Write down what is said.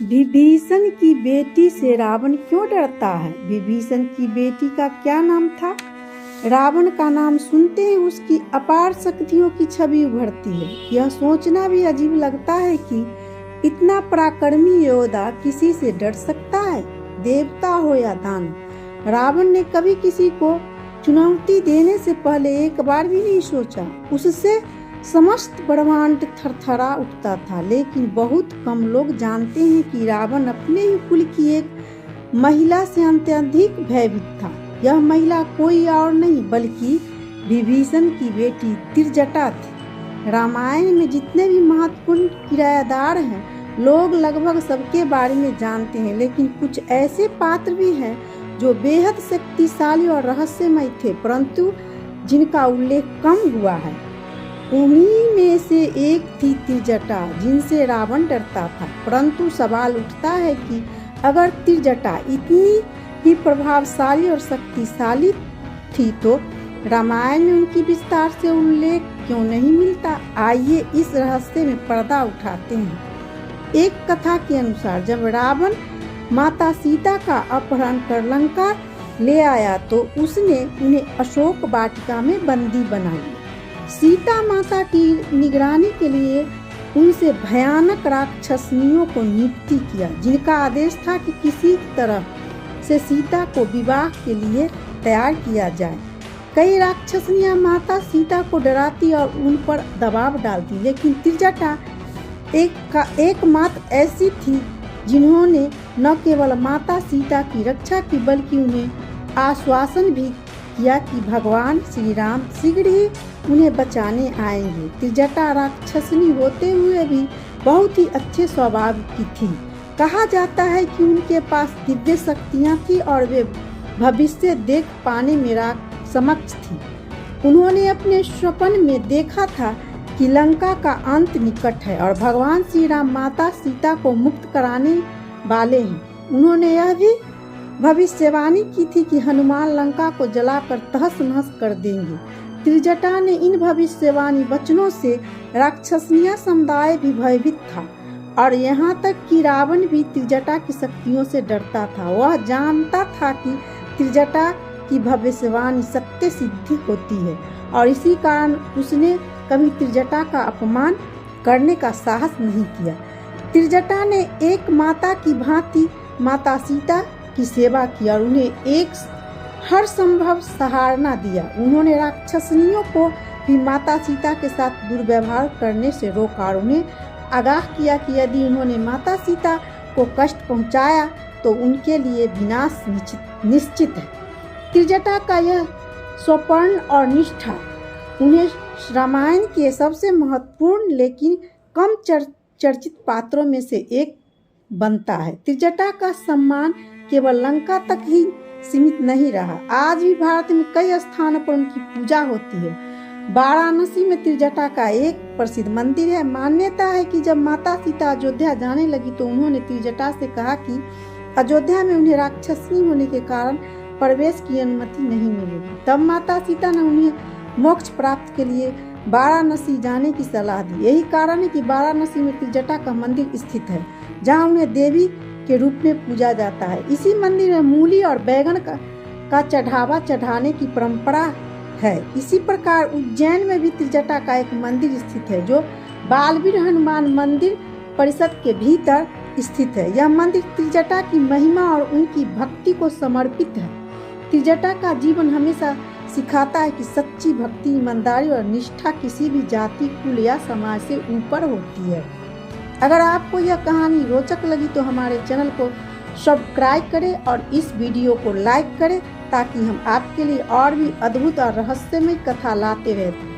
विभीषण की बेटी से रावण क्यों डरता है? विभीषण की बेटी का क्या नाम था? रावण का नाम सुनते ही उसकी अपार शक्तियों की छवि उभरती है। यह सोचना भी अजीब लगता है कि इतना पराक्रमी योद्धा किसी से डर सकता है, देवता हो या दानव। रावण ने कभी किसी को चुनौती देने से पहले एक बार भी नहीं सोचा। उससे समस्त ब्रह्मांड थरथरा उठता था। लेकिन बहुत कम लोग जानते हैं कि रावण अपने ही कुल की एक महिला से अत्यधिक भयभीत था। यह महिला कोई और नहीं बल्कि विभीषण की बेटी त्रिजटा थी। रामायण में जितने भी महत्वपूर्ण किरदार हैं, लोग लगभग सबके बारे में जानते हैं, लेकिन कुछ ऐसे पात्र भी हैं जो बेहद शक्तिशाली और रहस्यमय थे, परंतु जिनका उल्लेख कम हुआ है। उन्हीं में से एक थी त्रिजटा, जिनसे रावण डरता था। परंतु सवाल उठता है कि अगर त्रिजटा इतनी ही प्रभावशाली और शक्तिशाली थी तो रामायण में उनकी विस्तार से उल्लेख क्यों नहीं मिलता? आइए इस रहस्य में पर्दा उठाते हैं। एक कथा के अनुसार जब रावण माता सीता का अपहरण कर लंका ले आया तो उसने उन्हें अशोक वाटिका में बंदी बना लिया। सीता माता की निगरानी के लिए उनसे भयानक राक्षसनियों को नियुक्ति किया, जिनका आदेश था कि किसी तरह से सीता को विवाह के लिए तैयार किया जाए। कई राक्षसनियां माता सीता को डराती और उन पर दबाव डालती, लेकिन त्रिजटा एकमात्र ऐसी थी जिन्होंने न केवल माता सीता की रक्षा की बल्कि उन्हें आश्वासन भी किया कि भगवान श्री राम शीघ्र ही उन्हें बचाने आएंगे। त्रिजटा राक्षसनी होते हुए भी बहुत ही अच्छे स्वभाव की थी। कहा जाता है कि उनके पास दिव्य शक्तियां थी और वे भविष्य देख पाने में समक्ष थी। उन्होंने अपने स्वप्न में देखा था कि लंका का अंत निकट है और भगवान श्री राम माता सीता को मुक्त कराने वाले हैं। उन्होंने यह भी भविष्यवाणी की थी कि हनुमान लंका को जलाकर तहस नहस कर देंगे। त्रिजटा ने इन भविष्यवाणी वचनों से राक्षसनिया समुदाय भी भयभीत था और यहाँ तक कि रावण भी त्रिजटा की शक्तियों से डरता था। वह जानता था कि त्रिजटा की भविष्यवाणी सत्य सिद्धि होती है और इसी कारण उसने कभी त्रिजटा का अपमान करने का साहस नहीं किया। त्रिजटा ने एक माता की भांति माता सीता की सेवा की और उन्हें एक हर संभव सहारा दिया। उन्होंने राक्षसनियों को भी माता सीता के साथ दुर्व्यवहार करने से रोका और उन्हें आगाह किया कि यदि उन्होंने माता सीता को कष्ट पहुंचाया तो उनके लिए विनाश निश्चित है। त्रिजटा का यह स्वर्ण और निष्ठा उन्हें रामायण के सबसे महत्वपूर्ण लेकिन कम चर्चित पात्रों में से एक बनता है। त्रिजटा का सम्मान केवल लंका तक ही सीमित नहीं रहा। आज भी भारत में कई स्थानों पर उनकी पूजा होती है। वाराणसी में त्रिजटा का एक प्रसिद्ध मंदिर है। मान्यता है कि जब माता सीता अयोध्या जाने लगी तो उन्होंने त्रिजटा से कहा कि अयोध्या में उन्हें राक्षसनी होने के कारण प्रवेश की अनुमति नहीं मिलेगी। तब माता सीता ने उन्हें मोक्ष प्राप्त के लिए वाराणसी जाने की सलाह दी। यही कारण है कि वाराणसी में त्रिजटा का मंदिर स्थित है, जहां उन्हें देवी के रूप में पूजा जाता है। इसी मंदिर में मूली और बैगन का चढ़ावा चढ़ाने की परंपरा है। इसी प्रकार उज्जैन में भी त्रिजटा का एक मंदिर स्थित है, जो बालवीर हनुमान मंदिर परिषद के भीतर स्थित है। यह मंदिर त्रिजटा की महिमा और उनकी भक्ति को समर्पित है। त्रिजटा का जीवन हमेशा सिखाता है कि सच्ची भक्ति, ईमानदारी और निष्ठा किसी भी जाति, कुल या समाज से ऊपर होती है। अगर आपको यह कहानी रोचक लगी तो हमारे चैनल को सब्सक्राइब करें और इस वीडियो को लाइक करें ताकि हम आपके लिए और भी अद्भुत और रहस्यमय कथा लाते रहें।